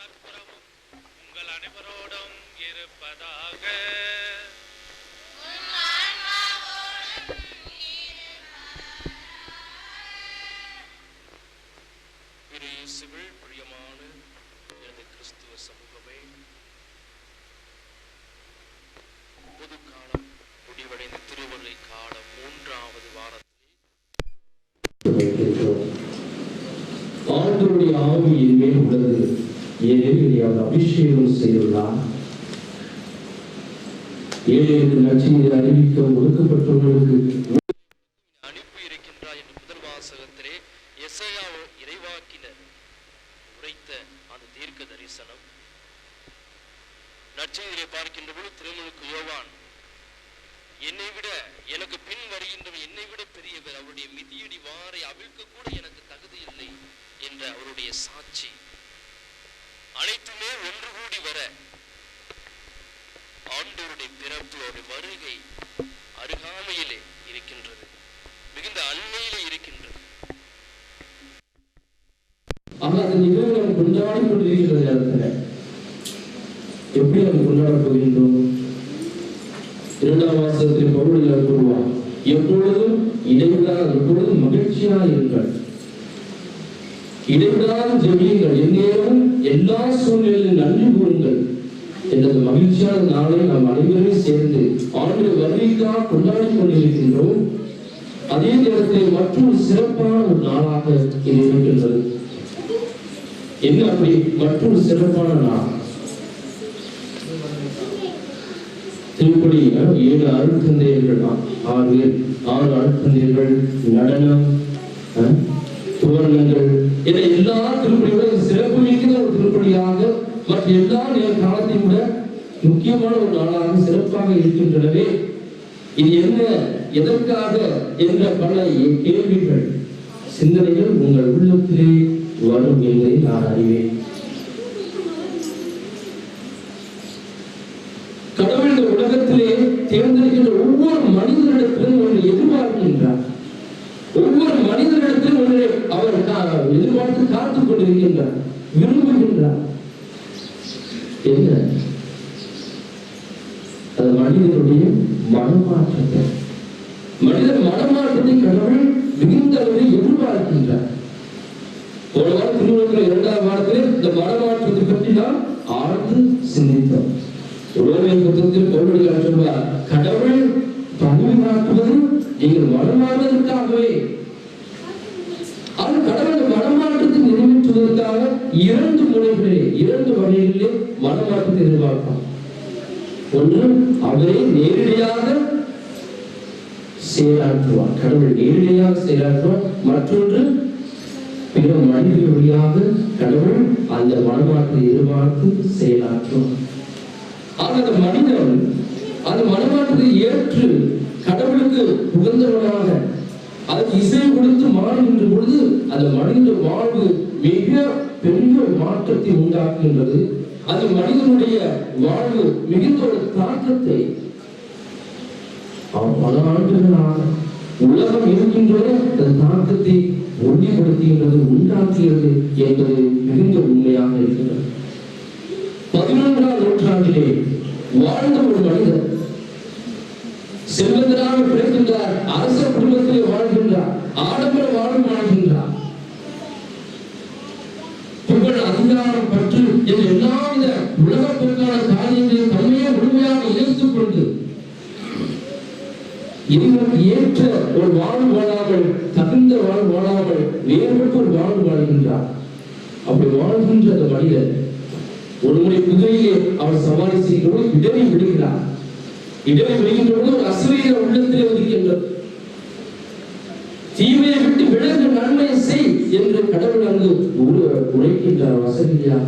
நற்புறமும் உங்கள் அனைவரோடும் இருப்பதாக. பிரியமான எனது கிறிஸ்துவ சமூகமே, பொது காலம் முடிவடைந்த திருவருளை காலம் 3வது வாரத்தில் ஆண்டவருடைய ஆவி என் மேல் உள்ளது, ஏனெனில் அவர் அபிஷேகம் செய்துள்ளார். ஏழைகளுக்கு நற்செய்தி அறிவிக்க, ஒடுக்கப்பட்டவர்களுக்கு அனுப்பி இருக்கின்றார் என்று முதல் வாசகத்திலே எசையா இறைவாக்கினர் உரைத்த அந்த தீர்க்க தரிசனம் நற்செய்தியிலே பார்க்கின்ற பொழுது திருமுழுக்கு யோவான், என்னை விட எனக்கு பின் வருகின்றவர் என்னை விட பெரியவர், அவருடைய மிதியடி வாரை அவிழ்க்க கூட எனக்கு தகுதி இல்லை என்ற அவருடைய சாட்சி அனைத்துமே ஒன்று கூடி வர ஆண்டவருடைய பிறப்பு, அவருடைய வருகை அருகாமையிலே இருக்கின்றது, மிகுந்த அண்மையிலே இருக்கின்றது. ஆனால் அந்த நிகழ்வு நாம் கொண்டாடி கொண்டிருக்கிற நேரத்தில் எப்படி நாம் கொண்டாட போகின்றோம்? 2ஆம் வாசகத்தில் பவுல் கூறுவார், எப்பொழுதும் இடைவிடாத, எப்பொழுதும் மகிழ்ச்சியாக இருங்கள், இடைவிடாத ஜெபியுங்கள், எந்நேரமும் எல்லா சூழ்நிலையிலும் நன்றி கூறுங்கள் என்ற மகிழ்ச்சியான நாளை நாம் அனைவருமே சேர்ந்து ஆண்டு வருகைக்காக கொண்டாடி கொண்டிருக்கின்றோம். அதே நேரத்தில் மற்றொரு சிறப்பான ஒரு நாளாக இது இருக்கின்றது. என்ன அப்படி மற்றொரு சிறப்பான நாள்? திருப்படி 7 அருட்தந்தையர்கள், 6 அருட்தந்தையர்கள், நடனம், தோரணங்கள் என எல்லா திருப்படிகளும் சிறப்பு மிக்க ஒரு திருப்படியாக மற்ற எல்லா காலத்தையும் விட முக்கியமான ஒரு நாளாக சிறப்பாக இருக்கின்றனவே. இது என்ன, எதற்காக என்ற பல கேள்விகள், சிந்தனைகள் உங்கள் உள்ளத்திலே வரும் என்பதை நான் அறிவேன். கடவுள் இந்த உலகத்திலே தேர்ந்தெடுக்கின்ற ஒவ்வொரு மனிதனிடத்திலும் ஒன்று எதிர்பார்க்கின்றார். ஒவ்வொரு மனிதனிடத்திலும் ஒன்று அவர் எதிர்பார்த்து காத்துக் கொண்டிருக்கின்றார், விரும்புகின்றார். என்ன? அது மனிதனுடைய மனமாற்றத்தை, மனிதன் மனமாற்றத்தை கடவுள் மிகுந்த அளவில் எதிர்பார்க்கின்றார். ஒரு வாரம் திருமணத்தில் 2ஆம் வாரத்தில் இந்த மனமாற்றத்தை பற்றி நாம் ஆழ்ந்து சிந்தித்தோம். ரோமேயர் புத்தகத்தில் பவுல் சொல்வார், கடவுள் பணிவு காட்டுவது நீங்கள் மனமாறுவதற்காகவே. ஆனால் கடவுள் மனமாற்றத்தை நிறைவேற்றுவதற்காக 2 முறைகளிலே, 2 வகைகளிலே மனமாற்றத்தை எதிர்பார்ப்பார். ஒன்று, அவரே நேரடியாக செயலாற்றுவார், கடவுள் நேரடியாக செயலாற்றுவார். மற்றொன்று, பிற மனிதர்கள் வழியாக கடவுள் அந்த மனமாற்றத்தை எதிர்பார்த்து செயலாற்றுவார். அந்த மனிதன் அந்த மனமாற்றத்தை ஏற்று கடவுளுக்கு உகந்தவனாக அதற்கு இசை கொடுத்து மாறுகின்ற பொழுது அந்த மனித வாழ்வு மிக பெரிய மாற்றத்தை உண்டாக்குகின்றது. அந்த மனிதனுடைய வாழ்வு மிகுந்த ஒரு தாக்கத்தை பல ஆண்டுகளாக உலகம் இருக்கின்றது அந்த தாக்கத்தை உறுதிப்படுத்துகின்றது, உண்டாக்குகிறது என்பது மிகுந்த உண்மையாக இருக்கின்றது. 11ஆம் நூற்றாண்டிலே வாழ்ந்த ஒரு மனிதர் செல்வந்தராக பிறக்கின்றார், அரச குடும்பத்திலே வாழ்கின்றார், ஆடம்பர வாழ்வு வாழ்கின்றார், புகழ், அதிகாரம், பற்று என்ற எல்லாவித உலகத்திற்கான காரியங்களையும் தன்மையை முழுமையாக இணைத்துக் கொண்டு இவருக்கு ஏற்ற ஒரு வாழ்வு வாழாமல், தகுந்த வாழ்வு வாழாமல் வேறுபட்ட ஒரு வாழ்வு வாழ்கின்றார். அப்படி வாழ்கின்ற அந்த மனிதர் ஒரு முறை குதிரையிலே அவர் சவாரி செய்கிறோம், இடரை விடுகிறார். இடரை விடுகின்ற போது ஒரு அசுரீர உள்ளத்திலே ஒதுக்கின்றது. தீமையை விட்டு விலகு, நன்மையை செய் என்று கடவுள் அங்கு உரைக்கின்றார் வசதியாக.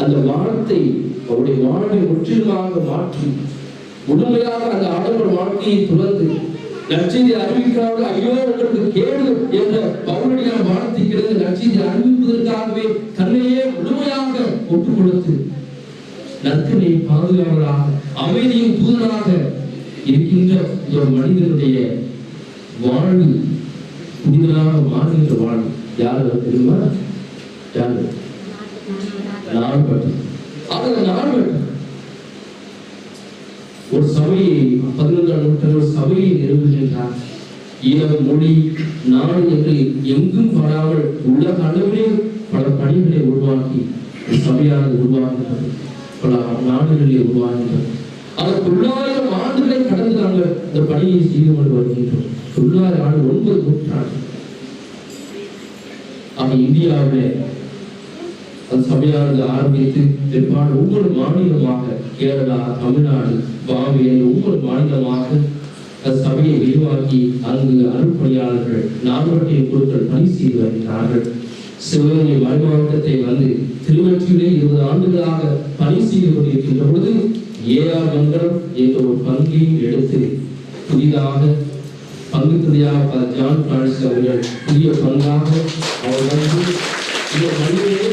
அந்த வார்த்தை அவருடைய வாழ்வை முற்றிலுமாக மாற்றி முழுமையாக அந்த ஆடம்பர வாழ்க்கையை துறந்து நற்செய்தி அறிவிக்கிறார்கள். ஐயோ உங்களுக்கு கேடு என்ற பவுலுடைய வார்த்தைக்கிறது. நற்செய்தி அறிவிப்பதற்காகவே தன்னையே முழுமையாக ஒப்புக் கொடுத்து நற்கனை பாதுகாவலாக, அமைதியின் தூதனாக இருக்கின்ற ஒரு மனிதனுடைய வாழ்வு புனிதனாக மாறுகின்ற வாழ்வு யாரு தெரியுமா? யாரு? நாள்பட்டு ஒரு சபையை 11ஆம் நூற்றாண்டு ஒரு சபையை நிறுவுகின்றார். இனம், மொழி, நாடு என்று எங்கும் படாமல் உலக அளவிலே பல பணிகளை உருவாக்கி சபையானது உருவாகின்றது. பல நாடுகளிலே உருவாகின்றது. அவர் 900 ஆண்டுகளை கடந்து நாங்கள் இந்த பணியை செய்து கொண்டு வருகின்றோம். 900 ஆண்டு 9 நூற்றாண்டு. இந்தியாவிலே அந்த சபையானது ஆரம்பித்து பிற்பாடு ஒவ்வொரு மாநிலமாக கேரளா, தமிழ்நாடு, பாம்பே ஒவ்வொரு மாநிலமாக அந்த சபையை விரிவாக்கி அங்கு அருட்பணியாளர்கள் நால்வட்டிய குழுக்கள் பணி செய்து வருகிறார்கள். சிவகங்கை மலை மாவட்டத்தை வந்து திருவற்றியிலே 20 ஆண்டுகளாக பணி செய்து கொண்டிருக்கின்ற பொழுது ஏஆர் மங்கலம் என்ற ஒரு பங்கையும் எடுத்து புதிதாக பங்கு துறையாக ஜான் பிரான்சிஸ் அவர்கள் புதிய பங்காக அவர் வந்து இந்த மனிதனே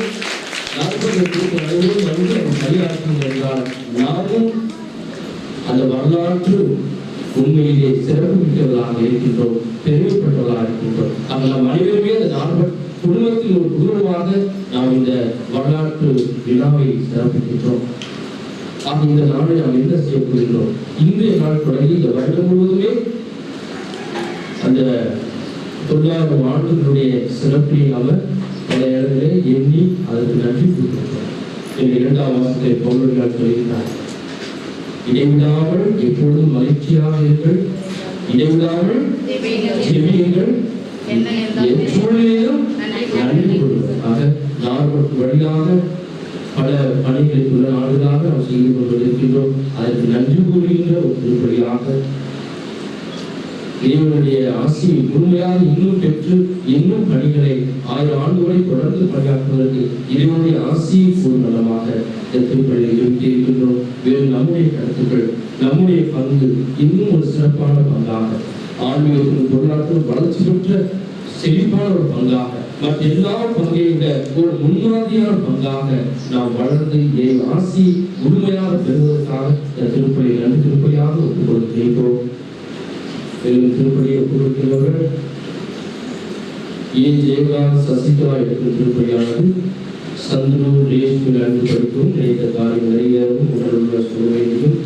48 வந்து பணியாற்றுங்கள் என்றால் நாமும் அந்த வரலாற்று உண்மையிலே சிறப்பு மிக்கவர்களாக இருக்கின்றோம், பெருமைப்பட்டவர்களாக இருக்கின்றோம். நம் அனைவருமே அந்த நாடு குடும்பத்தில் ஒரு குடும்பமாக நாம் இந்த வரலாற்று விழாவை சிறப்பிக்கின்றோம். இந்த நாளை நாம் என்ன செய்ய போகின்றோம்? இன்றைய நாள் தொடங்கி இந்த வருடம் முழுவதுமே அந்த 900 ஆண்டுகளுடைய சிறப்பினை அவர் பல இடங்களே எண்ணி அதற்கு நன்றி கூறுகின்றோம். என்ற 2ஆம் வாசத்தை பவுலடியார் சொல்கிறார். இடைவிடாமல் எப்பொழுதும் மகிழ்ச்சியாக இருங்கள், இடைவிடாமல் ஜெபியுங்கள், எப்பொழுதும் நன்றி கூறுங்கள். ஆக நாற்பது வழியாக பல பணிகளுக்குள்ள நாடுகளாக நாம் செய்து கொண்டிருக்கின்றோம். அதற்கு நன்றி கூறுகின்ற ஒரு திருப்படியாக இறைவனுடைய ஆசியை முழுமையாக இன்னும் பெற்று இன்னும் பணிகளை 1000 ஆண்டுகளை தொடர்ந்து பணியாற்றுவதற்கு இறைவனுடைய ஆசியை ஒரு நலமாக இந்த திருப்பணியை இருக்கின்றோம். வேறு நம்முடைய கருத்துக்கள், நம்முடைய பங்கு இன்னும் ஒரு சிறப்பான பங்காக, ஆன்மீகத்தின் பொருளாதார வளர்ச்சி பெற்ற செழிப்பான ஒரு பங்காக, மற்ற எல்லா பங்கையும் விட ஒரு முன்மாதிரியான பங்காக நாம் வளர்ந்து ஆசி முழுமையாக பெறுவதற்காக இந்த திருப்பணியை நன்றி திருப்பணியாக ஒப்புக் கொடுக்கின்றோம். திருப்பதியை ஒப்புக்கொள்கிறவர்கள் ஜெயகாந்த் சசிகலா எடுக்கும் திருப்பதியானது சந்துரு ரேஷ்மி நன்கு படிக்கும் நினைத்த காரியம் நிறைவேறவும் உடலுள்ள சொல்ல வேண்டியும்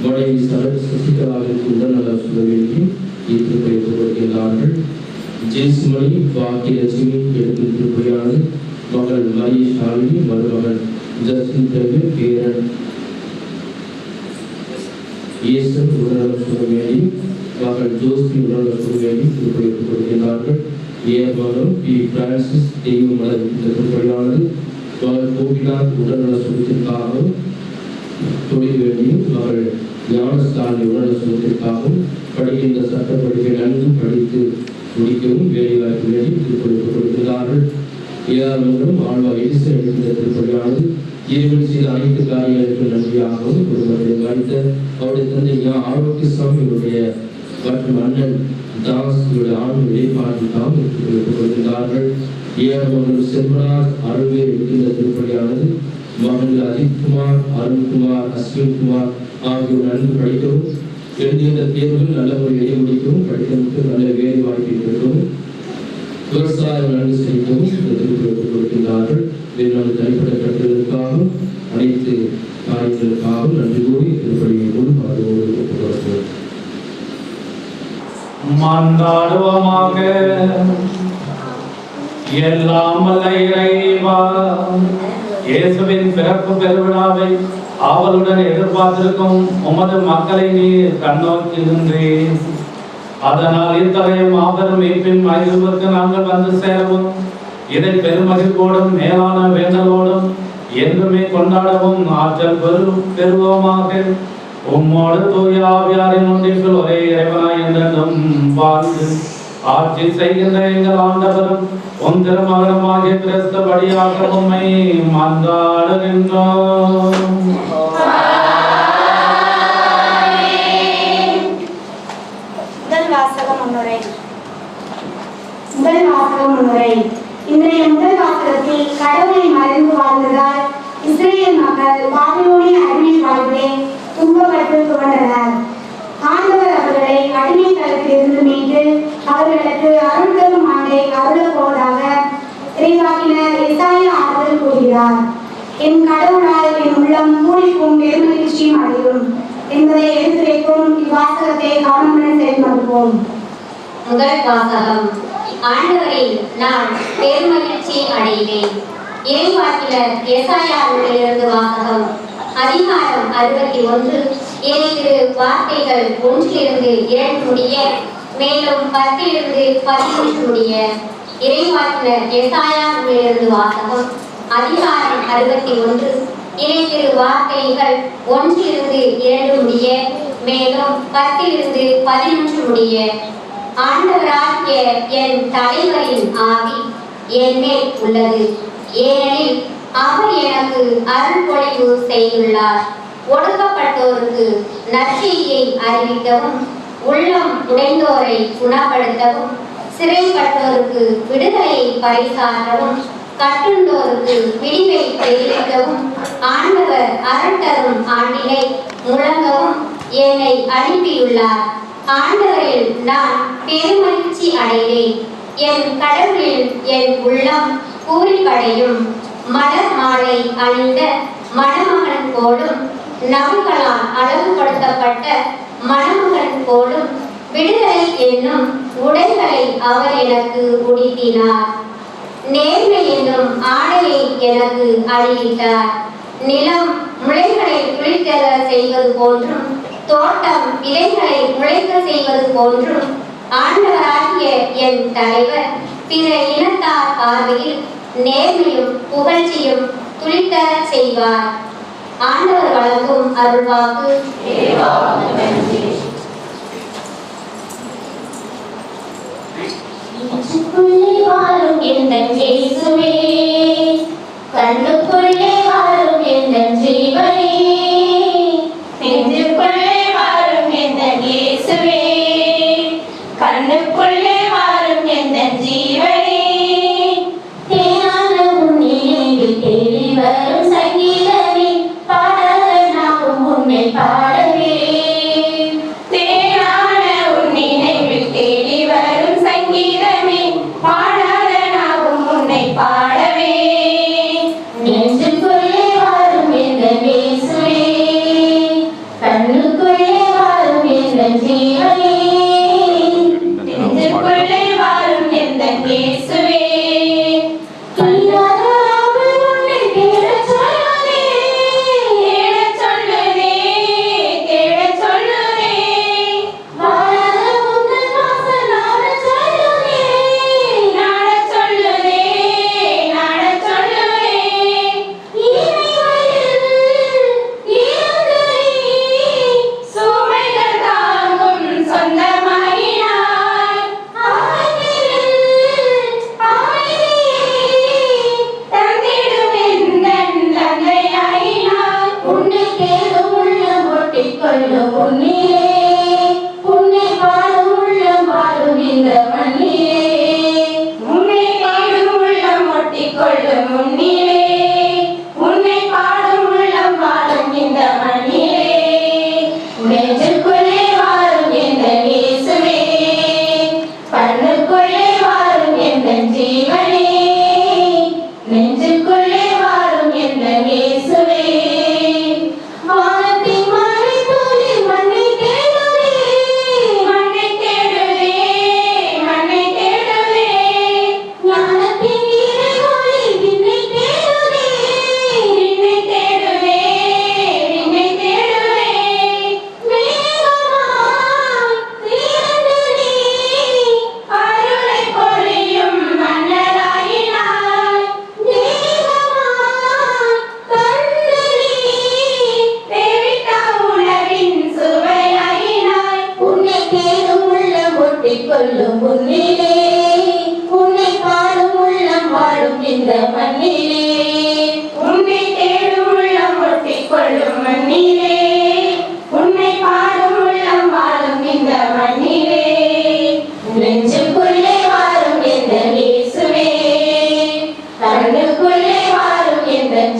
மனைவி சரத் சசிகலாவிற்கு உடல்நல சொல்ல வேண்டியும் இத்திருப்பதியை ஒப்புக்கொள்கின்றார்கள். ஜெய்ஸ்மணி பாக்கியலட்சுமி எடுக்கும் திருப்பதியானது மகள் மரி ஷாலினி, மருமகன் ஜஸ்டின் தேவி, பேரன் இயேசன் உடல்நல சொல்ல வேண்டியும் மகள் ஜோஸ்தி உடல்நல சொல்ல வேண்டியும் திருப்பதியை ஒப்புக்கொள்கின்றார்கள். ஏமானம் பி பிரான்சிஸ் தெய்வமலர் இந்த திருப்பதியானது மகள் கோபிநாத் உடல்நல சுகத்திற்காகவும் தொழில் வேண்டியும் மகள் ஞானஸ்தானி உடல்நல சுகத்திற்காகவும் படிக்கின்ற சட்ட படிப்பை நன்கு படித்து முடிக்கவும் வேலைவாய்ப்பு வேண்டி திருப்பதி கொடுக்கிறார்கள். ஏஆர்மங்கலம் ஆழ்வார் எடிசன் எடுக்கின்ற திருப்பதியானது இறைவன் செய்த அனைத்து காரியங்களுக்கு நன்றியாகவும் குடும்பத்தை மறைத்த அவருடைய தந்தை ஆரோக்கியசாமி இவருடைய மற்றும் அண்ணன் தாஸ் இவருடைய ஆண்டு வெளிப்பாட்டுக்காகவும் கொடுக்கிறார்கள். ஏஆர்மங்கலம் செல்வராஜ் அருள்வேர் எடுக்கின்ற திருப்பதியானது மகன்கள் அஜித்குமார், அருண்குமார், அஸ்வின்குமார் ஆகியோர் நன்கு படிக்கவும் எழுதுகின்ற தேர்வுகள் நல்ல முறையை முடிக்கவும் படித்தவருக்கு நல்ல வேலை வாய்ப்பை பெறவும் விவசாயம் நன்கு செய்யவும் இந்த திருப்பதி கொடுக்கின்றார்கள். வேறு தனிப்பட்ட கட்டுதலுக்காகவும் அனைத்து காரியங்களுக்காகவும் நன்றி கூறி திருப்பதியை கொண்டு பாதுகாப்பு ஒப்புக்கொள்கிறோம். மன்றாடுவோமாக. எல்லாம் வல்ல இறைவா, இயேசுவின் பிறப்பு பெருவிழாவை ஆவலுடன் எதிர்பார்த்திருக்கும் உமது மக்களை நீர் கண்ணோக்குகின்றீர். அதனால் இத்தகைய மாபெரும் மீட்பின் மைதுவுக்கு நாங்கள் வந்து சேரவும் இதை பெருமகிழ்வோடும் மேலான வேண்டலோடும் என்றுமே கொண்டாடவும் ஆற்றல் பெறுவோமாக. உம்மோடு தூய ஆவியாரின் ஒன்றிற்குள் ஒரே இறைவனாய் என்றென்றும் வாழ்ந்து ஆட்சி செய்கின்ற எங்கள் ஆண்டவரும் உம் திருமகனுமாகிய கிறிஸ்து வழியாக உம்மை மன்றாடுகின்றோம். முதல் வாசகம் முன்னுரை. இன்றைய முதல் வாசகத்தில் கடவுளை மறந்து வாழ்ந்ததால் இஸ்ரேல் மக்கள் பாபிலோனிய அடிமை வாழ்விலே துன்பப்பட்டு துவண்டனர். ஆண்டவர் அவர்களை அடிமை தளத்திலிருந்து மீட்டு அவர்களுக்கு அருள் தரும் ஆண்டை அருளப் போவதாக இறைவாக்கினர் எசாயா ஆறுதல் கூறுகிறார். என் கடவுளால் என் உள்ளம் பூரிப்பும் பெருமகிழ்ச்சியும் அடையும் என்பதை எடுத்துரைக்கும் இவ்வாசகத்தை கவனமுடன் செயல்படுவோம். முதல் வாசகம். ஆண்டவரில் நான் பெருமகிழ்ச்சி அடைவேன். இறைவாக்கினர் எசாயாவிலிருந்து வாசகம். அதிகாரம் 61 ஏழு வார்த்தைகள் 1-7 முடிய, மேலும் 10-11 முடிய. இறைவாக்கினர் எசாயாவிலிருந்து வாசகம். அதிகாரம் 61 இறைத்திரு வார்த்தைகள் 1-2 முடிய, மேலும் 10-11 முடிய. ஆண்டவராகிய என் தலைவரின் ஆவி என் மேல் உள்ளது, ஏனெனில் அவர் எனக்கு அருள்பொழிவு செய்துள்ளார். ஒடுக்கப்பட்டோருக்கு நற்செய்தியை அறிவிக்கவும், உள்ளம் உடைந்தோரை குணப்படுத்தவும், சிறைப்பட்டோருக்கு விடுதலையை பறைசாற்றவும், கட்டுண்டோருக்கு விடிவை தெரிவிக்கவும், ஆண்டவர் அருள் தரும் ஆண்டினை முழங்கவும் என்னை அனுப்பியுள்ளார். ஆண்டவரில் நான் பெருமகிழ்ச்சி அடைவேன். என் கடவுளில் என் உள்ளம் பூரிப்படையும். மலர் மாலை அணிந்த மணமகன் போலும், நவங்களால் அழகுபடுத்தப்பட்ட மணமகன் போலும் விடுதலை என்னும் உடைகளை அவர் எனக்கு உடுத்தினார். நேர்மை என்னும் ஆடையை எனக்கு அணிவித்தார். நிலம் முளைகளை துளிர்க்க செய்வது போன்றும், தோட்டம் இலைகளை முளைக்க செய்வது போன்றும், ஆண்டவராகிய என் தலைவர் பிற இனத்தார் பார்வையில் நேர்மையும் புகழ்ச்சியும் துளிர்க்க செய்வார். ஆண்டவர் வழங்கும் அருள்வாக்கு. நெஞ்சுக்குள்ளே வாழும் எந்தன் இயேசுவே, கண்ணுக்குள்ளே வாழும் எந்தன் ஜீவனே. நெஞ்சுக்குள்ளே வாழும் எந்தன் இயேசுவே, கண்ணுக்குள்ளே வாழும் எந்தன் ஜீவனே. தேனான உன் நினைவில் தேடி வரும் சங்கீதமே, பாடாத நாவும் உன்னை பாடவே. தேனான உன் நினைவில் தேடி வரும் சங்கீதமே, பாடாத நாவும் உன்னை பாடவே. நெஞ்சுக்குள்ளே வாழும் எந்தன் இயேசுவே, கண்ணுக்குள்ளே வாழும் எந்தன் ஜீவனே. நெஞ்சுக்குள்ளே வாழும் எந்தன் இயேசுவே.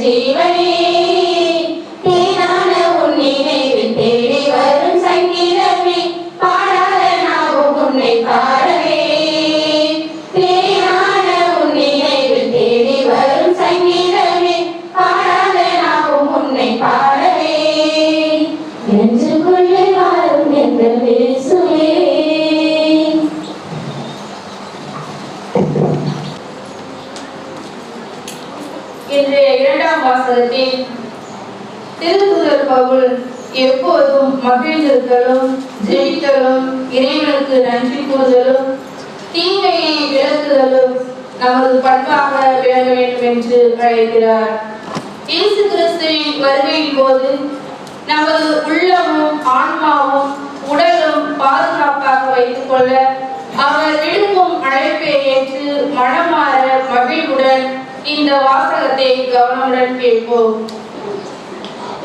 ஜீவனே, தேனான உன் நினைவில் தேடி வரும் சங்கீதமே, பாடாத நாவும் உன்னை பாட பாடவே நெஞ்சுக்குள்ளே வாழும் எங்கள் இயேசுவே. இன்றைய இரண்டாம் வாசகத்தில் திருத்தூதர் பவுல் எப்போதும் மகிழ்ந்திருத்தலும், ஜெபித்தலும், இறைவனுக்கு நன்றி கூறுதலும், தீமையை விளக்குதலும் நமது பண்பாக விளங்க வேண்டும் என்று அழைக்கிறார். இயேசு கிறிஸ்துவின் வருகையின் போது நமது உள்ளமும் ஆன்மாவும் உடலும் பாதுகாப்பாக வைத்துக் கொள்ள அவர் விடுக்கும் அழைப்பை ஏற்று மனமாற மகிழ்வுடன் இந்த வாசகத்தை கவனமுடன் கேட்போம்.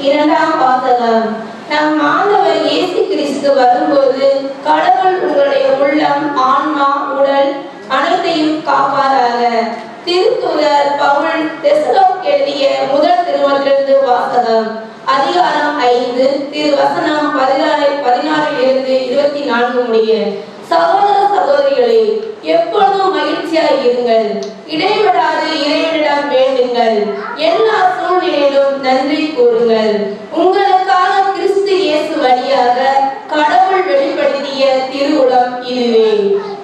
இரண்டாம் வாசகம். நம் ஆண்டவர் இயேசு கிறிஸ்து வரும்போது கடவுள் உங்களுடைய உள்ளம், ஆன்மா, உடல் அனைத்தையும் காப்பாராக. திருத்தூதர் பவுல் தெசலோனிக்கேயருக்கு எழுதிய முதல் திருமுகத்திலிருந்து வாசகம். அதிகாரம் 5 திருவசனம் 16 24 முடிய. சகோதர சகோதரிகளே, எப்பொழுதும் மகிழ்ச்சியாய் இருங்கள், இடைவிடாது இறைவனிடம் வேண்டுங்கள், எல்லா சூழ்நிலையிலும் நன்றி கூறுங்கள். உங்களுக்காக கிறிஸ்து இயேசு வழியாக கடவுள் வெளிப்படுத்திய திருவுளம் இதுவே.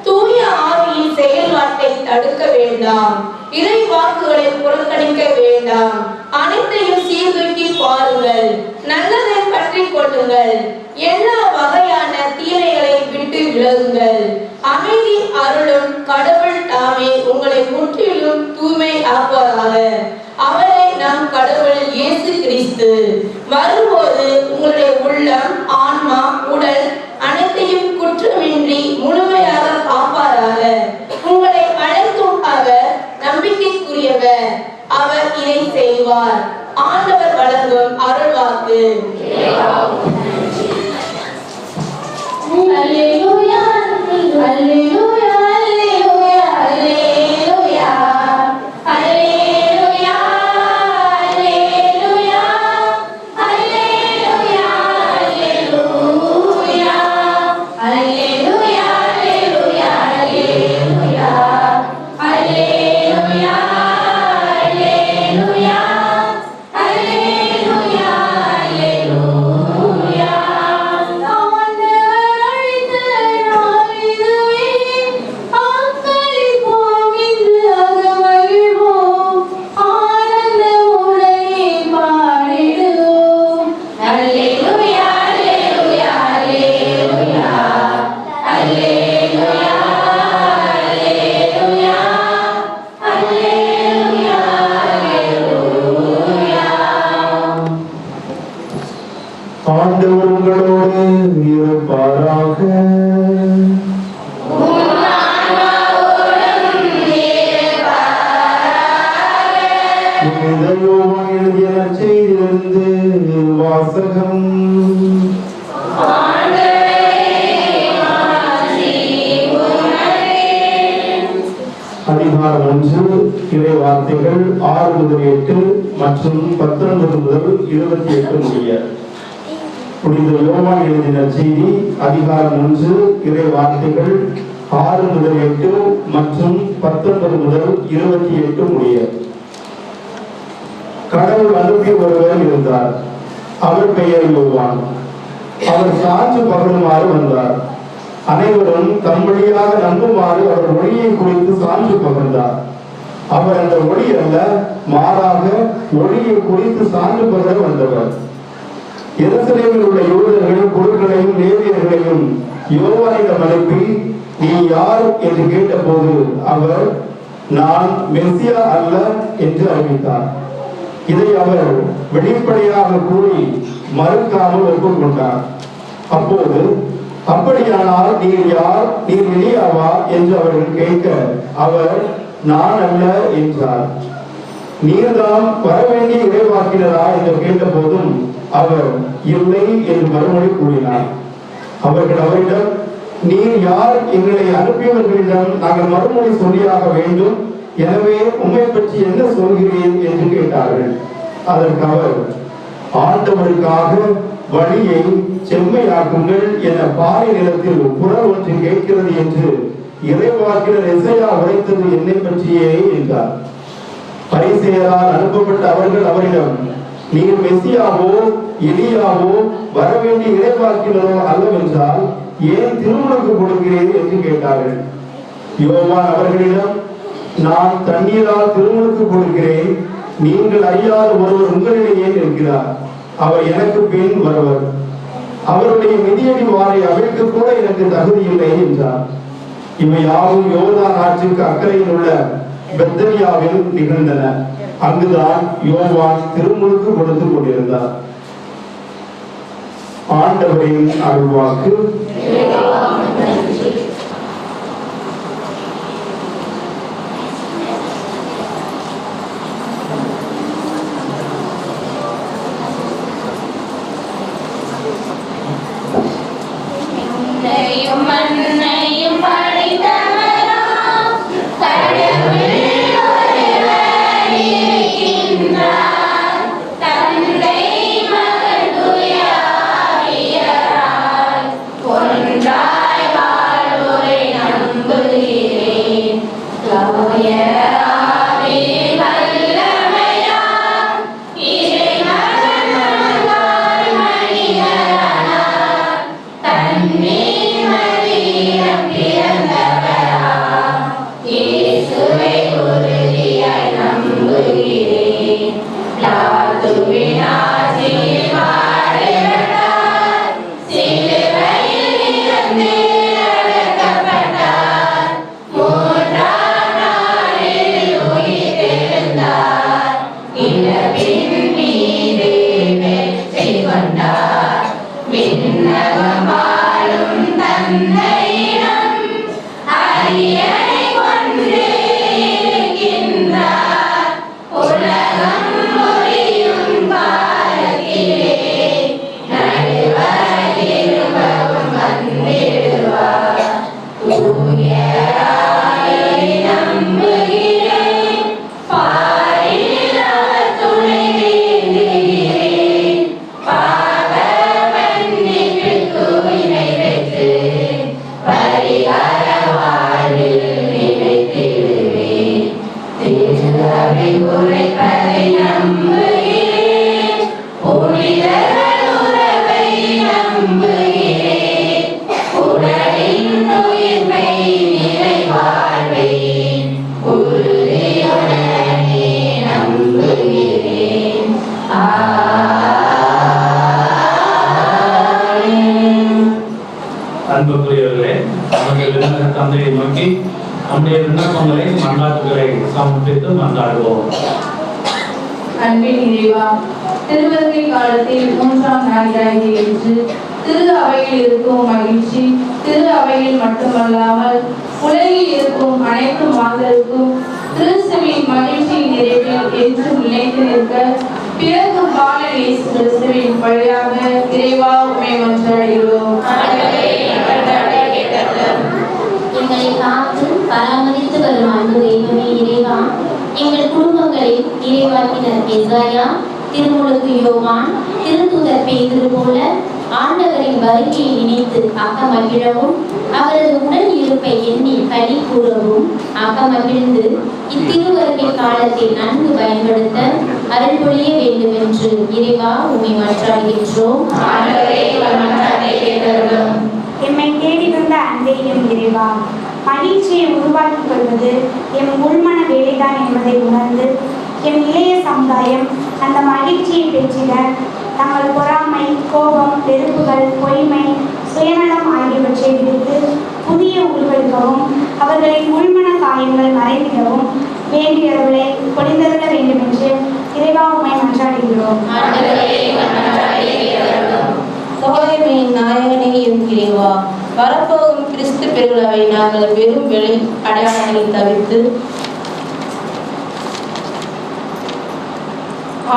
தூய ஆவியின் செயல்பாட்டை தடுக்க வேண்டாம், இறை வாக்குகளை புறக்கணிக்க வேண்டாம், அனைத்தையும் சீர்தூக்கி பாருங்கள், நல்லதை பற்றி கொள்ளுங்கள், எல்லா வகையான தீமைகளை விட்டு விலகுங்கள். அமைதி அருளும் கடவுள் தாமே உங்களை முற்றிலும் தூய்மை ஆக்குவதாக. அவரே நம் கடவுள் இயேசு கிறிஸ்து வரும்போது உங்களுடைய உள்ளம், ஆன்மா, உடல் அனைத்தையும் குற்றமின்றி முழுமையாக காப்பாராக. உங்களை அழைக்கும் அவர் நம்பிக்கைக்குரியவர், அவர் இதை செய்வார். ஆண்டவர் வழங்கும் அருள்வாக்கு. அல்லேலூயா, அல்லேலூயா, அல்லேலூயா, அல்லேலூயா, அல்லேலூயா, அல்லேலூயா, அல்லேலூயா, அல்லேலூயா, அல்லேலூயா, அல்லேலூயா, அல்லேலூயா, அல்லேலூயா, அல்லேலூயா, அல்லேலூயா, அல்லேலூயா. ஆண்டவர் அழைத்த நாள் இதுவே, ஆக்களிப்போம் இன்று அகமகிழ்வோம், ஆனந்த முறையை பாடிடுவோம். அல்லேலூயா, அல்லேலூயா, அல்லேலூயா, அல்லேலூயா, அல்லேலூயா, அல்லேலூயா, அல்லேலூயா. ஆண்டவர் உங்களோடு இருப்பாராக. புனித யோவான் எழுதிய நற்செய்தியிலிருந்து வாசகம். அதிகாரம் 1 இறை வார்த்தைகள் 6 முதல் 8 மற்றும் 19 முதல் 28 முடிய. புனித யோவான் எழுதின செய்தி அதிகாரம் 1 இறை வார்த்தைகள் 6 முதல் 8 மற்றும் 19 முதல் 28 முடிய. கடவுள் அனுப்பிய ஒருவர் இருந்தார், அவர் பெயர் யோவான். அவர் சான்று பகருமாறு வந்தார். அனைவரும் தம் வழியாக நம்புமாறு அவர் ஒளியை குறித்து சான்று பகர்ந்தார். அவர் அந்த ஒளி அல்ல, மாறாக ஒளியை குறித்து சான்று பகர வந்தவர். எருசலேமில் உள்ள யூதர்கள் குருக்களையும் லேவியர்களையும் யோவானிடம் அனுப்பி, நீ யார் என்று கேட்டபோது அவர், நான் மெசியா அல்ல என்று அறிவித்தார். இதை அவர் வெளிப்படையாக கூறி மறுக்காமல் ஒப்புக்கொண்டார். அப்போது, அப்படியானால் நீர் யார், நீர் எலியாவா என்று அவர்கள் கேட்க அவர், நான் அல்ல என்றார். நீர்தாம் வரவேண்டிய இறைவாக்கினரா என்று கேட்டபோதும் அவர், இல்லை என்று மறுமொழி கூறினார். அவர்கள் அவரிடம், நீர் யார், எங்களை அனுப்பியவர்களிடம் நாங்கள் மறுமொழி சொல்லியாக வேண்டும், எனவே உம்மை பற்றி என்ன சொல்கிறீர் என்று கேட்டார்கள். அதற்கு அவர், ஆண்டவருக்காக வழியை செம்மையாக்குங்கள் என பாறை நிலத்தில் குரல் ஒன்று கேட்கிறது என்று இறைவாக்கினர் எசையா உரைத்தது என்னை பற்றியே என்றார். பரிசேயரால் அனுப்பப்பட்ட அவர்கள் அவரிடம், நீர் மெசியாவோ எலியாவோ வரவேண்டிய இறைவாக்கினரோ அல்லவென்றால் ஏன் திருமுழுக்கு கொடுக்கிறேன் என்று கேட்டார்கள். யோவான் அவர்களிடம், நான் தண்ணீரால் திருமுழுக்கு கொடுக்கிறேன், நீங்கள் அறியாத ஒருவர் உங்களிடையே இருக்கிறார், அவர் எனக்கு பின் வருவர், அவருடைய மிதியடி வாரை அவிழ்க்க கூட எனக்கு தகுதி இல்லை என்றார். இவை யாவும் யோர்தான் ஆற்றுக்கு அக்கறையில் உள்ள பெத்தனியாவில் நிகழ்ந்தன. அங்குதான் யோவான் திருமுழுக்கு கொடுத்து கொண்டிருந்தார். ஆண்டவரின் அருள்வாக்கு. மண்ணையும் படைத்தவராம் கடவுள் ஒருவர் இருக்கின்றார். தந்தை மகன் தூய ஆவியாராய் ஒன்றாய் வாழ்வோரை நம்புகிறேன். தூய ஆவி வல்லமையால் இறைமகன் நமக்காய் மனிதரானார். தன்னை அன்புக்குரியவர்களே, நமது விண்ணக தந்தையை நோக்கி நம்முடைய விண்ணப்பங்களை மன்றாட்டுகளை சமர்ப்பித்து மன்றாடுவோம். அன்பின் இறைவா, திருவருகை காலத்தில் 3ஆம் ஞாயிறாகிய இன்று திரு அவையில் இருக்கும் மகிழ்ச்சி திரு அவையில் மட்டுமல்லாமல் உலகில் இருக்கும் அனைத்து மாந்தருக்கும் கிறிஸ்துவின் மகிழ்ச்சியின் நிறைவில் என்றும் நிலைத்து நிற்க பிறக்கும் பாலன் இயேசு கிறிஸ்துவின் வழியாக இறைவா உம்மை மன்றாடுகிறோம். எங்களை காத்து பராமரித்து வரும் அன்பு தெய்வமே இறைவா, எங்கள் குடும்பங்களில் இறைவாக்கினர் எசாயா, திருமுழுக்கு யோவான், திருத்தூதர் பேதுரு போல ஆண்டவரின் வருகையை நினைத்து அக்கமகிழவும் அவரது உடல் இருப்பை எண்ணி களி கூறவும் அக்கமகிழ்ந்து இத்திருவருகை காலத்தை நன்கு பயன்படுத்த அருள் பொழிய வேண்டும் என்று இறைவா உம்மை மன்றாடுகின்றோம். எம்மை தேடி வந்த அன்பையும் இறைவா, மகிழ்ச்சியை உருவாக்கிக் கொள்வது எம் உள்மன வேலைதான் என்பதை உணர்ந்து எம் இளைய சமுதாயம் அந்த மகிழ்ச்சியை பெற்றிட தங்கள் பொறாமை, கோபம், வெறுப்புகள், பொய்மை, சுயநலம் ஆகியவற்றை விடுத்து புதிய உருவெடுக்கவும் அவர்களின் உள்மன காயங்கள் மறைந்திடவும் வேண்டியவர்களை பொழிந்தருள வேண்டும் என்று இறைவா உம்மை மன்றாடுகிறோம். சோதனையின் நாயகனே என் இறைவா, வரப்போகும் கிறிஸ்து பெருவிழாவை நாங்கள் வெறும் வெளி அடையாளங்களை தவிர்த்து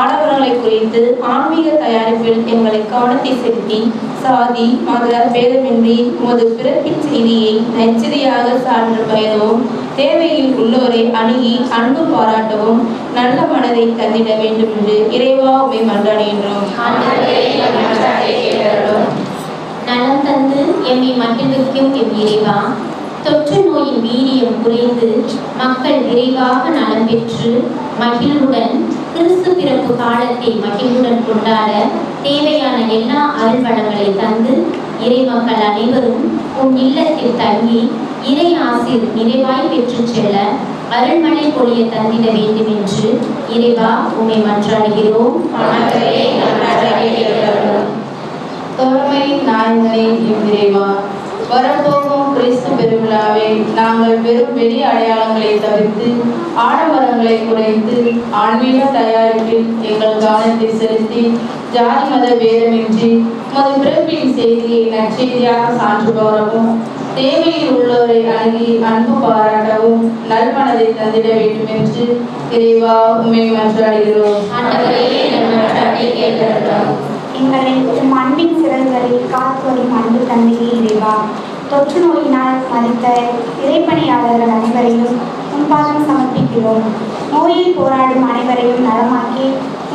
ஆடவர்களை குறித்து ஆன்மீக தயாரிப்பில் எங்களை கவனத்தை செலுத்தி சாதி மத பேதமின்றி உமது பிறப்பின் செய்தியை நெச்சரியாக சான்று பயிரவும் தேவையில் உள்ளோரை அணுகி அன்பு பாராட்டவும் நல்ல மனதை தந்திட வேண்டும் என்று இறைவா உம்மை மன்றாடுகின்றோம். நலம் தந்து எம்மை மகிழ்விக்கும் எம் இறைவா, தொற்று நோயின் வீரியம் குறைந்து மக்கள் விரைவாக நலம் பெற்று மகிழ்வுடன் கிறிஸ்து பிறப்பு காலத்தை மகிழ்வுடன் கொண்டாட தேவையான எல்லா அருள்வளங்களை தந்து இறைமக்கள் அனைவரும் உன் இல்லத்தில் தங்கி இறை ஆசீர் நிறைவாய் பெற்று செல்ல அருள்மழை பொழிய தந்திட வேண்டும் என்று இறைவா உம்மை மன்றாடுகிறோம். தோழமையின் நாயகனே இறைவா, வரப்போகும் கிறிஸ்து பெருவிழாவை நாங்கள் வெறும் வெளி அடையாளங்களை தவிர்த்து ஆடம்பரங்களை குறைத்து ஆன்மீக தயாரிப்பில் எங்கள் கவனத்தை செலுத்தி ஜாதி மத பேதமின்றி உமது பிறப்பின் செய்தியை நற்செய்தியாக சான்று பகரவும் தேவையில் உள்ளோரை அணுகி அன்பு பாராட்டவும் நல்மனதை தந்திட வேண்டும் என்று இறைவா உம்மை மன்றாடுகிறோம். எங்களை உம் அன்பின் சிறகுகளில் காத்து வரும் அன்பு தந்தையே இறைவா, தொற்று நோயினால் மதித்த இறைப்பணியாளர்கள் அனைவரையும் முன்பாகம் சமர்ப்பிக்கிறோம். நோயில் போராடும் அனைவரையும் நலமாக்கி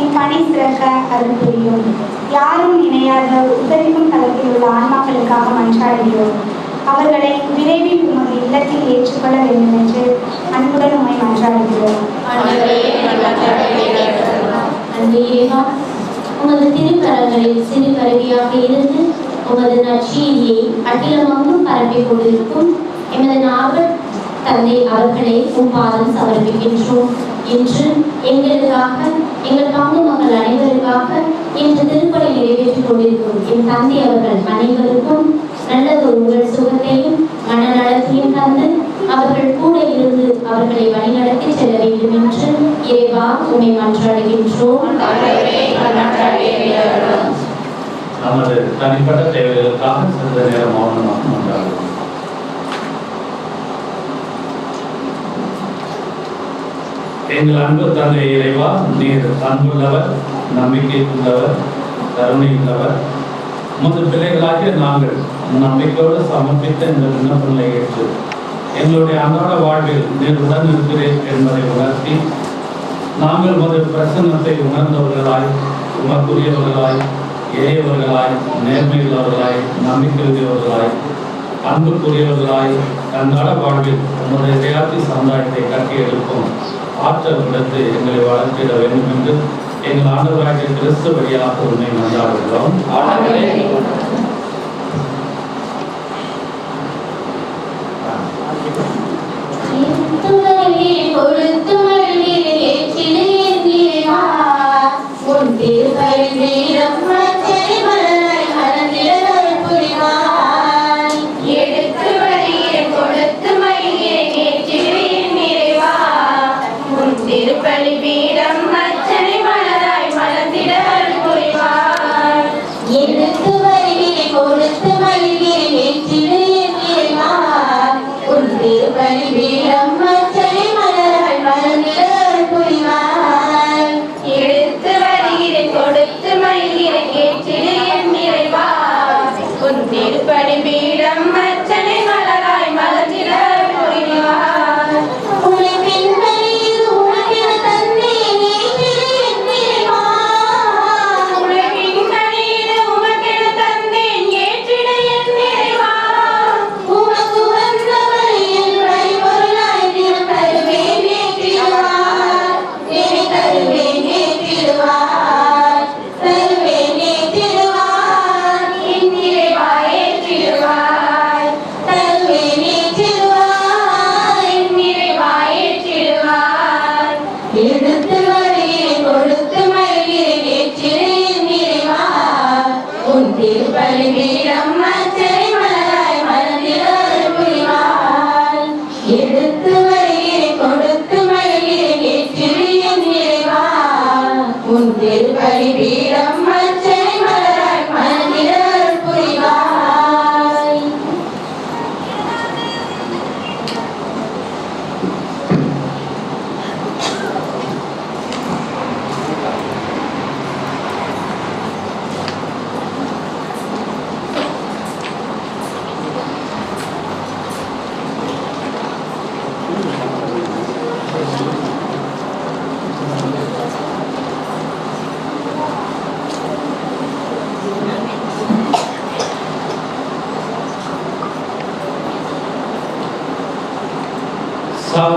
இப்பணி சிறக்க அருள் புரியும். யாரும் இணையாத உதவிக்கும் தளத்தில் உள்ள ஆன்மாக்களுக்காக மன்றாடுகிறோம். அவர்களை விரைவில் உமது இல்லத்தில் ஏற்றுக்கொள்ள வேண்டும் என்று அன்புடன் உம்மை மன்றாடுகிறோம். உமது திருக்கரங்களில் சிறு கருவியாக இருந்து உமது நற்செய்தியை அகிலமெங்கும் பரப்பிக் கொண்டிருக்கும் எமது நாவல் தந்தை அவர்களை உம் பாதம் சமர்ப்பிக்கின்றோம். இன்று எங்களுக்காக எங்கள் பங்கு மக்கள் அனைவருக்காக இன்று திருப்பலி நிறைவேற்றிக் கொண்டிருக்கும் என் தந்தை அவர்கள் அனைவருக்கும் நல்லதொரு உங்கள் சுகத்தையும் மனநலத்தையும் தந்து அவர்கள் கூட இருந்து அவர்களை வழிநடத்தி செல்ல வேண்டும் என்று இறைவா உம்மை மன்றாடுகின்றோம். நமது தனிப்பட்ட தேவைகளுக்காக சிறிது நேரம் மௌனமாக மன்றாடுவோம். எங்கள் அன்பு தந்தை இறைவா, நீர் அன்புள்ளவர், நம்பிக்கை உள்ளவர், கருணை உள்ளவர். உமது பிள்ளைகளாகிய நாங்கள் நம்பிக்கையோடு சமர்ப்பித்த இந்த விண்ணப்பங்களை ஏற்று எங்களுடைய அன்றாட வாழ்வில் நீர் உடன் இருக்கிறேன் என்பதை உணர்த்தி நாங்கள் உமது பிரசன்னத்தை உணர்ந்தவர்களாய், உமக்குரியவர்களாய், எளியவர்களாய், நேர்மையுள்ளவர்களாய், நம்பிக்கையுள்ளவர்களாய், அன்புக்குரியவர்களாய் அன்றாட வாழ்வில் உமது இறையாட்சி சமுதாயத்தை கட்டி எழுப்பும் ஆற்றல் விடுத்து எங்களை வளர்த்திட வேண்டும் என்று எங்கள் ஆண்டவராகிய கிறிஸ்து வழியாக உண்மை மன்றாடுகிறோம்.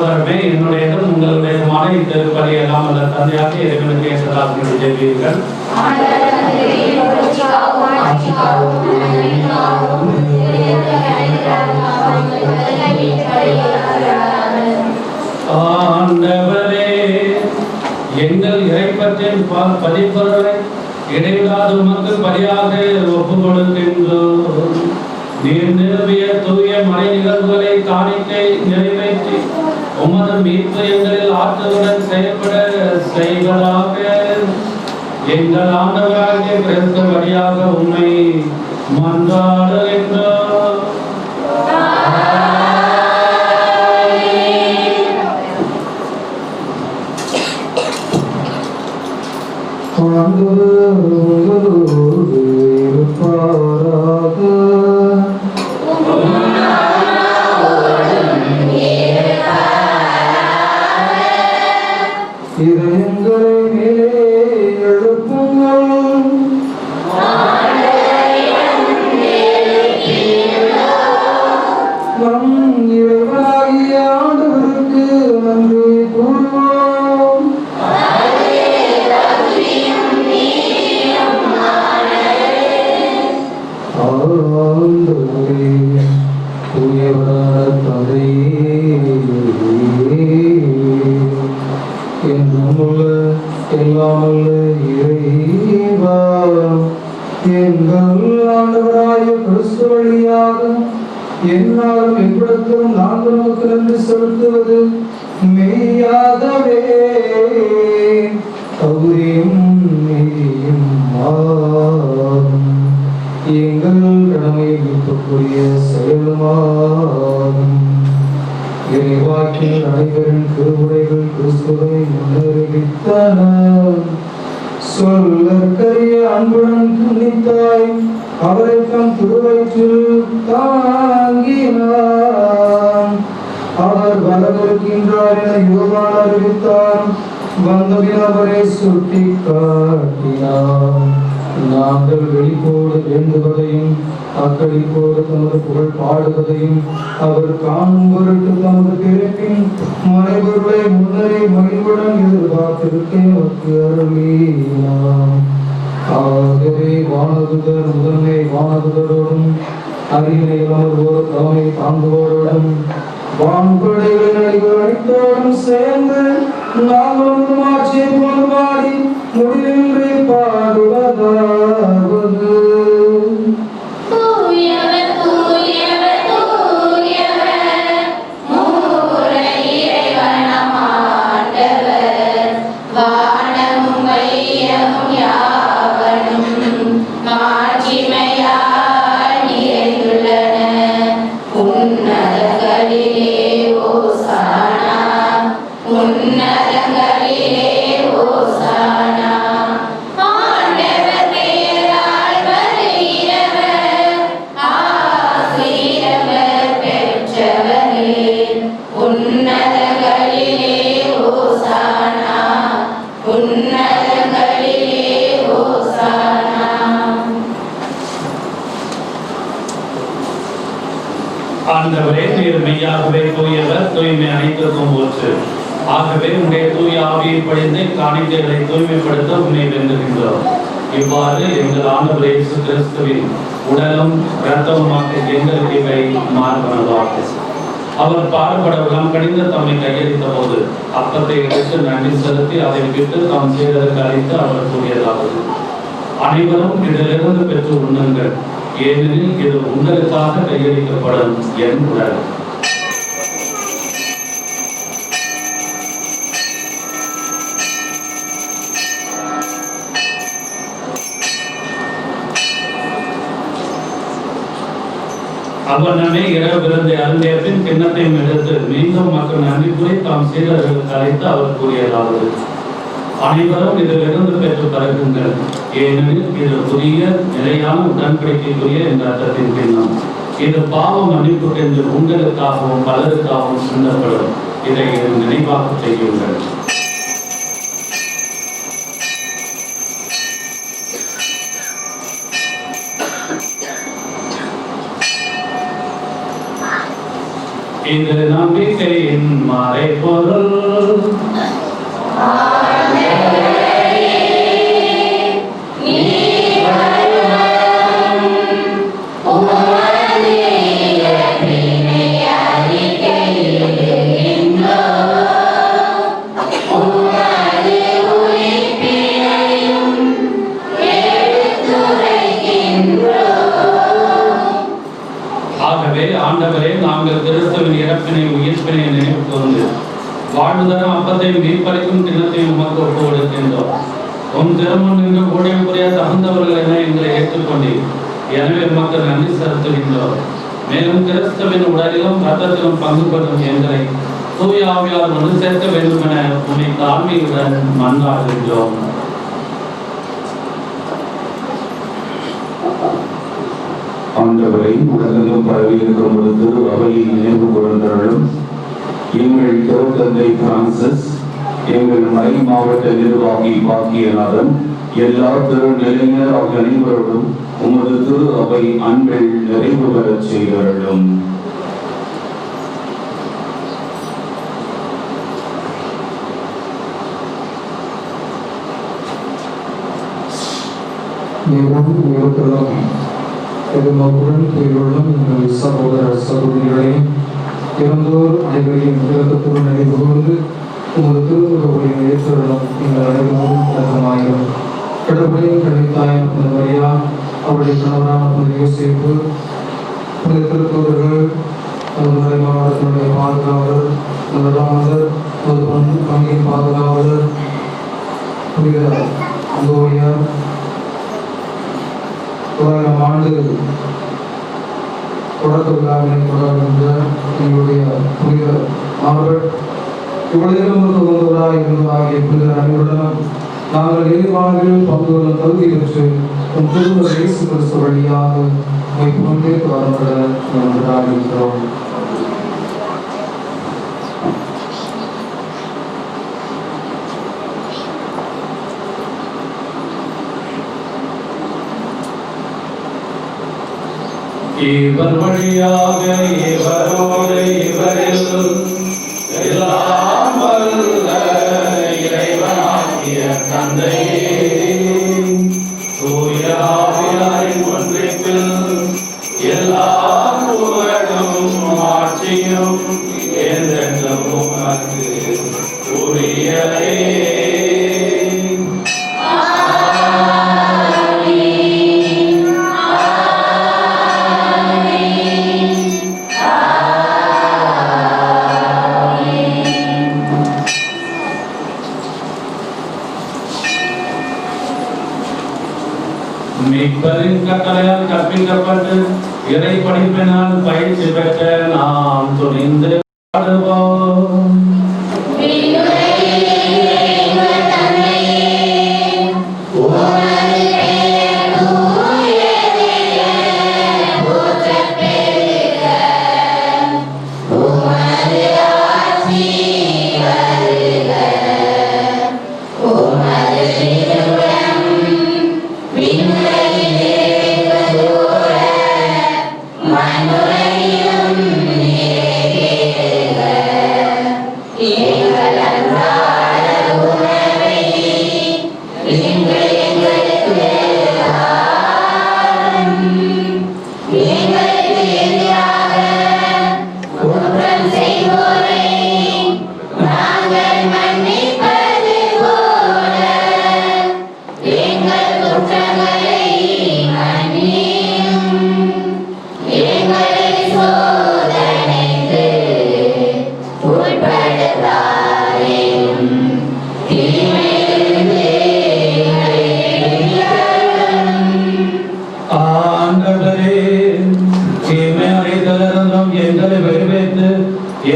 சகோதரமே, என்னுடையதும் உங்களுடையதுமான இத்திருப்பலி எல்லாம் அல்ல தந்தையாக இறைவனுக்கு ஏற்றதாக ஜெபியுங்கள். ஆண்டவரே, எங்கள் இறைப்பற்றின் பதிப்பொருளை இடைவிடாது உமக்கு பலியாக ஒப்புக் கொடுக்கின்றோம். நீர் நிறுவிய தூய மறை நிகழ்வுகளை காணிக்கை நிறைவேற்றி உமது மீட்பு எங்களில் ஆற்றலுடன் செயல்பட செய்வதாக எங்கள் ஆண்டவராகிய கிறிஸ்து வழியாக உம்மை மன்றாடுகின்றோம். இதயங்களை மேலே எழுப்புங்கள். நம் இறைவனாகிய ஆண்டவருக்கு நன்றி கூறுவோம். ஆண்டவரே, தூயவரான தந்தையே, என்றுமுள்ள எல்லாமல்ல இறைவா, எங்கள் ஆண்டவராகிய கிறிஸ்து வழியாக என்னாலும் எவ்விடத்திலும் நாங்கள் நமக்கு நன்றி செலுத்துவது மெய்யாகவே தகுதியும் நீதியும் ஆகும். எங்கள் கடமை மீட்கக்கூடிய செயலுமாகும். இறைவாக்கில் அனைவரின் திருவுரைகள் கிறிஸ்துவை முன்னறிவித்தன. சொல்லற்கரிய அன்புடன் துணித்தாய் அவரை தம் திருவயிற்றில் தாங்கினார். அவர் வரவிருக்கின்றார் என யோவான் அறிவித்தார். வந்தபின் அவரை சுட்டி காட்டினார். நாங்கள் வெளிப்போடு வேண்டுவதையும் அக்களிப்போடு தமது புகழ் பாடுவதையும் அவர் காணும் பொருட்டு தமது பிறப்பின் மறைபொருளை முன்னரே மகிழ்வுடன் எதிர்பார்த்திருக்க நமக்கு அருளினார். ஆகவே வானதுதர் முதன்மை வானதுதரோடும் அரியணை அமர்வோர் தலைமை தாங்குவோரோடும் வான்படைகளின் அடிகள் அனைத்தோடும் சேர்ந்து நாங்கள் ஆட்சியை கொண்டு பாடி முடிவின்றி பாடுவதாவது. ஆண்டவரே, நீர் மெய்யாகவே தூயவர், தூய்மை அனைத்திற்கும் ஊற்று. ஆகவே உடைய தூய ஆவியை பொழிந்து காணிக்கைகளை தூய்மைப்படுத்த உண்மை வேண்டுகின்றோம். இவ்வாறு எங்கள் ஆண்டவர் இயேசு கிறிஸ்துவின் உடலும் இரத்தமுமாக எங்களுக்கு இவை மாறுபனவாக. அவர் பாடுபட உளம் கடிந்து தம்மை கையளித்த போது அப்பத்தை எடுத்து நன்றி செலுத்தி அதை விட்டு தாம் செய்ததற்கு அழைத்து அவர் கூறியதாவது: அனைவரும் இதிலிருந்து பெற்று உண்ணுங்கள், ஏனெனில் இது உங்களுக்காக கையளிக்கப்படும் என் உடல். அவ்வண்ணமே இரவு விருந்தை அருந்திய பின் கிண்ணத்தையும் எடுத்து மீண்டும் மக்கள் நன்றி கூறி தாம் சீடர்களுக்கு அழைத்து அவர் கூறியதாவது: அனைவரும் இதிலிருந்து பெற்று பறக்குங்கள், ஏனெனில் இது புதிய நிலையான உடன்படிக்கைக்குரிய என்ற அர்த்தத்தின் பின்னம். இது பாவ மன்னிப்புக்கென்று உங்களுக்காகவும் பலருக்காகவும் சிந்தப்படும். இதை நினைவாக செய்யுங்கள். இது நம்பிக்கையின் மறைபொருள். ஆகவே ஆண்டவரே, நாங்கள் கிறிஸ்துவின் இறப்பினை உயிர்ப்பினை நினைவு கூர்ந்து வாழ்வுதரும் அப்பத்தையும் மீட்பளிக்கும் தினத்தையும் உமக்கு ஒப்பு கொடுக்கின்றோம். உம் திருமணம் என்று ஊழியம் புரிய தகுந்தவர்கள் என எங்களை ஏற்றுக்கொண்டீர். எனவே உமக்கு நன்றி செலுத்துகின்றோம். மேலும் கிறிஸ்துவின் உடலிலும் ரத்தத்திலும் பங்கு பெறும் எங்களை தூய ஆவியார் ஒன்று சேர்க்க வேண்டும் என உன்னை தாழ்மையுடன் மன்றாடுகின்றோம். ஆண்டவரை உலகெங்கும் பரவி இருக்கும் ஒரு திரு அவையை நினைவு கூர்ந்தருளும். எங்கள் திருத்தந்தை பிரான்சிஸ், எங்கள் மறை மாவட்ட நிர்வாகி பாக்கியநாதன், எல்லா திருநிலையினர் ஆகிய அனைவரோடும் உமது திரு அவை அன்பில் நிறைவு பெறச் செய்தருளும். எதிர்நோக்குடன் துயிலுள்ளும் எங்கள் சகோதர சகோதரிகளே, இறந்தோர் அனைவரையும் இறக்கத்துடன் நினைவு கூர்ந்து உமது திருமுகவை ஏற்றலும் எங்கள் அனைவரும் இறக்கமாயிரும். கடவுளின் கணித்தாயம் மரியா, அவருடைய கணவரான யோசேப்பு, புனித திருத்தூதர்கள், மதுரை மாவட்டத்தினுடைய பாதுகாவலர் முதலாமதர், வங்கியின் பாதுகாவலர், புனித அந்தோனியார், 900 ஆண்டு தொடக்க விழாவினை கொண்டாடுகின்ற எங்களுடைய புனித ஆல்பர்ட், இவ்வளவு வந்தவராக இருந்த ஆகிய புனித அனைவருடனும் நாங்கள் எதிர்வாழ்வில் பங்கு கொள்ளும் தகுதி பெற்று உன் திருமண இயேசு கிறிஸ்து வழியாக புகழ்ந்தே வரப்பட கொண்டாடுகின்றோம். இவர் வழியாக இவரோடு இவரில் எல்லாம் வல்ல இறைவனாகிய தந்தையே, தூய ஆவியாரின் ஒன்றிப்பில் எல்லா புகழும் ஆட்சியும் என்றென்றும் உமக்கு உரியதே. மீட்பரின் கட்டளையால் கற்பிக்கப்பட்டு இறை படிப்பினால் பயிற்சி பெற்ற நாம் துணிந்து பாடுவோம்.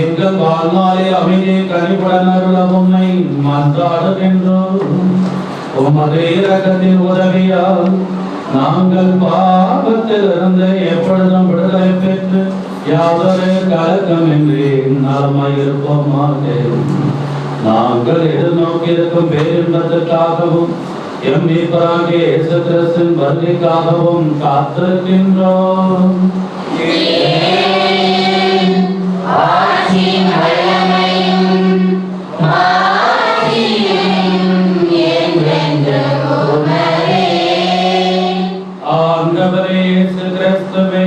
எங்கள் வாழ்நாளே அமைதியை கனிவுடன் அருள உம்மை மன்றாடுகின்றோம். உமது இரக்கத்தின் உதவியால் நாங்கள் பாவத்திலிருந்து எப்பொழுதும் விடுதலை பெற்று யாதொரு கலக்கமின்றி நலமாயிருப்போமாக. நாங்கள் எதிர்நோக்கி இருக்கும் பேரின்பத்திற்காகவும் எம் மீட்பராகிய இயேசு கிறிஸ்துவின் வருகைக்காகவும் காத்திருக்கின்றோம். ஆண்டவரே இயேசு கிறிஸ்துவே,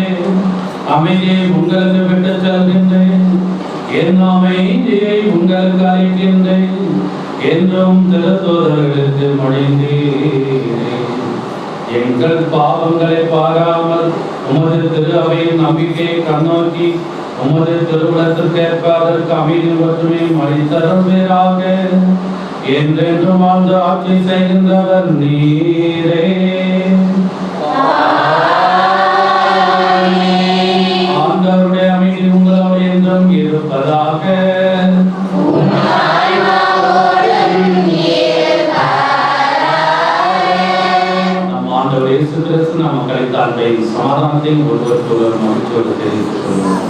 அமைதியை உங்களுக்கு விட்டுச் செல்கின்றேன், என் அமைதியை உங்களுக்கு அளிக்கின்றேன் என்றும் திருத்தூதர்களுக்கு மொழிந்தீரே. எங்கள் பாவங்களை பாராமல் உமது திரு அவையின் நம்பிக்கையை கண்ணோக்கி உமது திருவுளத்திற்கேற்ப அதற்கு அமைதி ஒற்றுமை மனிதருவீராக. என்றென்றும் வாழ்ந்து ஆட்சி செய்கின்றவர் நீரே. ஆண்டவருடைய அமைதி உங்களோடு என்றும் இருப்பதாக. நம் ஆண்டவர் இயேசு கிறிஸ்து நம் மக்களின் தாழ்வையும் சமாதானத்தையும் ஒருவருக்கொருவர் மகிழ்ச்சியோடு தெரிவித்துக் கொள்வோம்.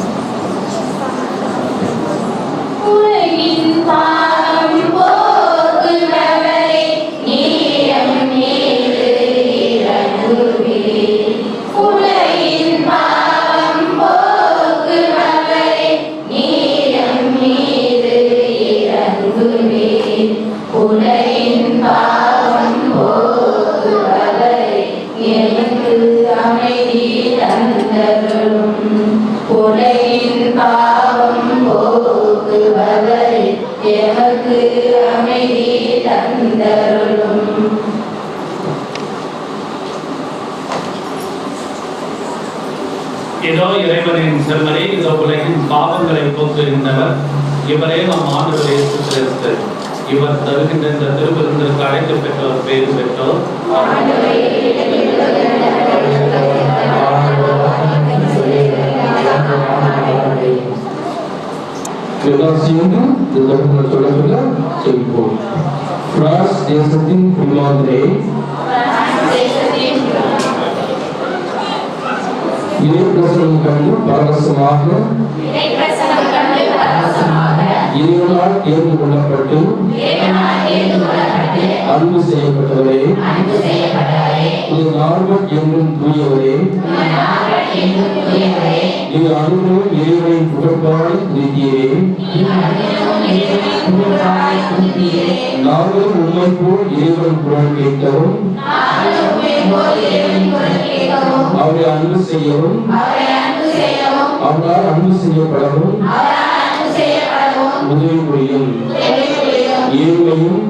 இதோ இறைவனின் செம்மறி, இதோ உலகின் பாவங்களை போக்குகின்றவர், இவரே நம் ஆண்டவர் இயேசு கிறிஸ்து. இவர் தருகின்ற இந்த திருவிருந்திற்கு அழைத்து பெற்றோர் பேறு பெற்றோர். பிரான்ஸ் தேசத்தின் பின்மாதிரே இறைப்பிரசனம் கண்டு பரவசமாக இறைவனால் தேர்ந்து கொள்ளப்பட்டு அன்பு செய்யப்பட்டவரே, இது நார்வன் என்றும் தூயவரே, இது அனுபவம் இறைவனின் புகழ்பாடி குறித்தீரே. நாங்களும் உண்மை போல் இறைவன் குரல் கேட்கவும் அவரை அன்பு செய்யவும் அவரால் அன்பு செய்யப்படவும் உதவி புரியும். ஏழ்மையும்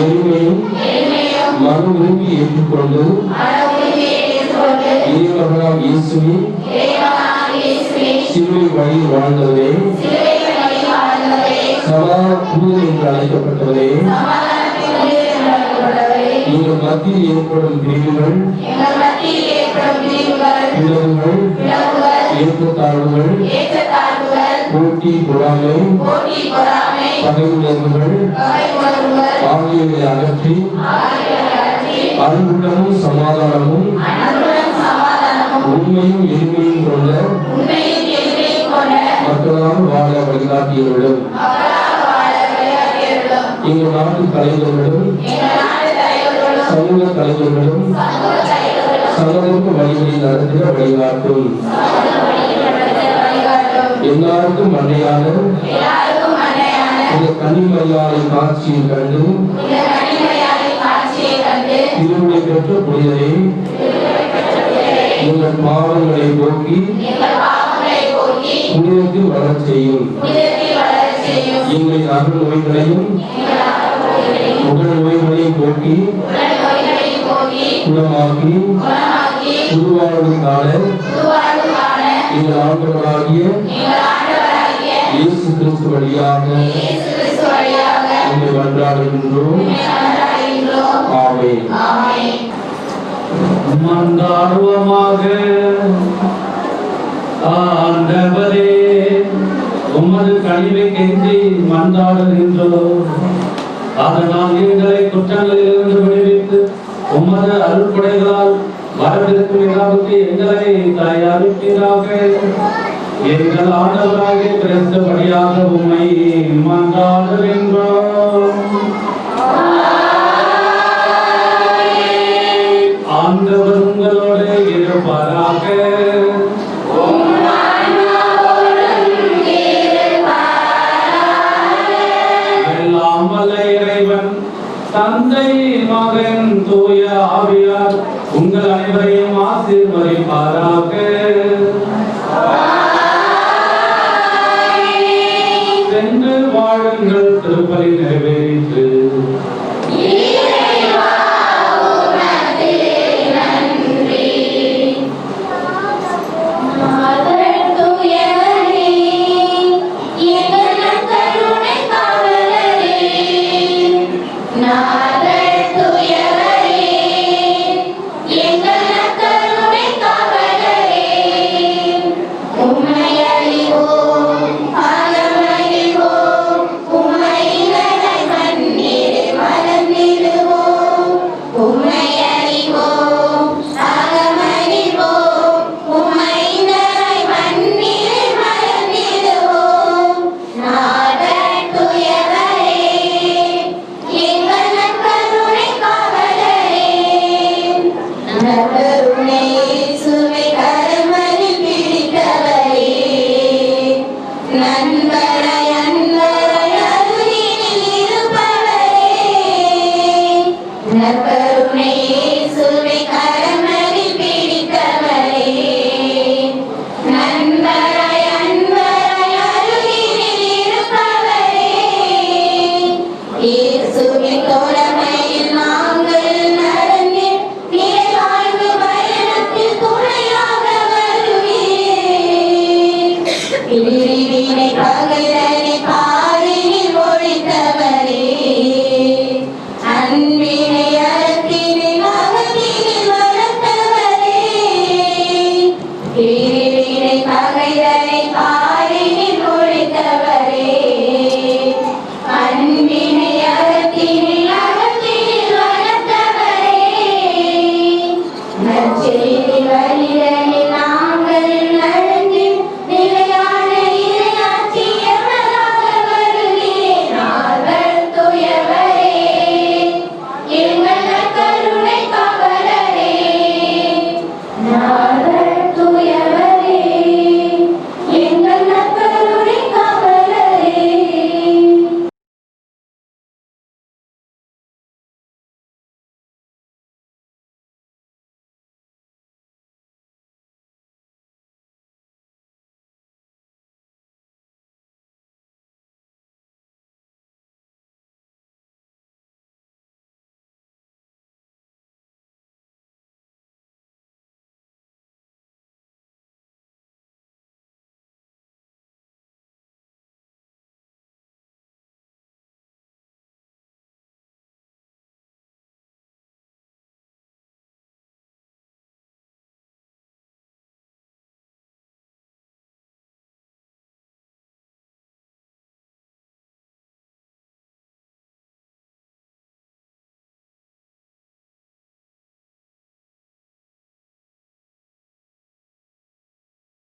எளிமையும் மனம் விரும்பி ஏற்றுக்கொண்டு இறைவனாம் இயேசுவின் சிலுவை வழியில் வாழ்ந்தவரே, சதா புனிதர் என்று அழைக்கப்பட்டவரே, எங்கள் மத்தியில் ஏற்படும் பிரிவுகள், பிளவுகள், ஏற்றத்தாழ்வுகள், போட்டி பொறாமை, பகை உணர்வுகள் ஆகியவை அகற்றி அன்புடனும் சமாதானமும் உண்மையும் எளிமையும் கொண்ட மக்களால் வாழ வழிகாட்டியவர்களும் எங்கள் நாட்டு தலைவர்களும் சமூக தலைவர்களும் சமூக வழிகளை நடத்திட வழிகாட்டும். எல்லாருக்கும் அன்னையான இந்த கன்னிமரியாதை காட்சியை கண்டு திருவிழை பெற்ற புனிதரே, உங்கள் பாவங்களை போக்கி புனிதத்தில் வளரச் செய்யும். எங்களின் அருள் நோய்களையும் உடல் நோய்களையும் போக்கி குணமாக்கி புதுவாழ்வுக்கான எங்கள் ஆண்டவராகிய இயேசு கிறிஸ்து வழியாக உங்களை மன்றாடுகின்றோம். ஆமென். மன்றாடுவோமாக. ஆண்டவரே, உமது கனிவை கெஞ்சி மன்றாடுகின்றோம். அதனால் எங்களை குற்றங்களிலிருந்து விடுவித்து உமது அருள்படைகளால் வரவிருக்கும் விழாவுக்கு எங்களை தயாரிப்பீராக. எங்கள் ஆண்டவராகிய கிறிஸ்து வழியாக உம்மை மன்றாடுகின்றோம். ஆண்டவர் உங்களோடு இருப்பாராக. உங்கள் அனைவரையும் ஆசீர்வதிப்பாராக. சென்று வாழுங்கள், திருப்பலி நிறைவேறிற்று. நற்செய்தி வழியே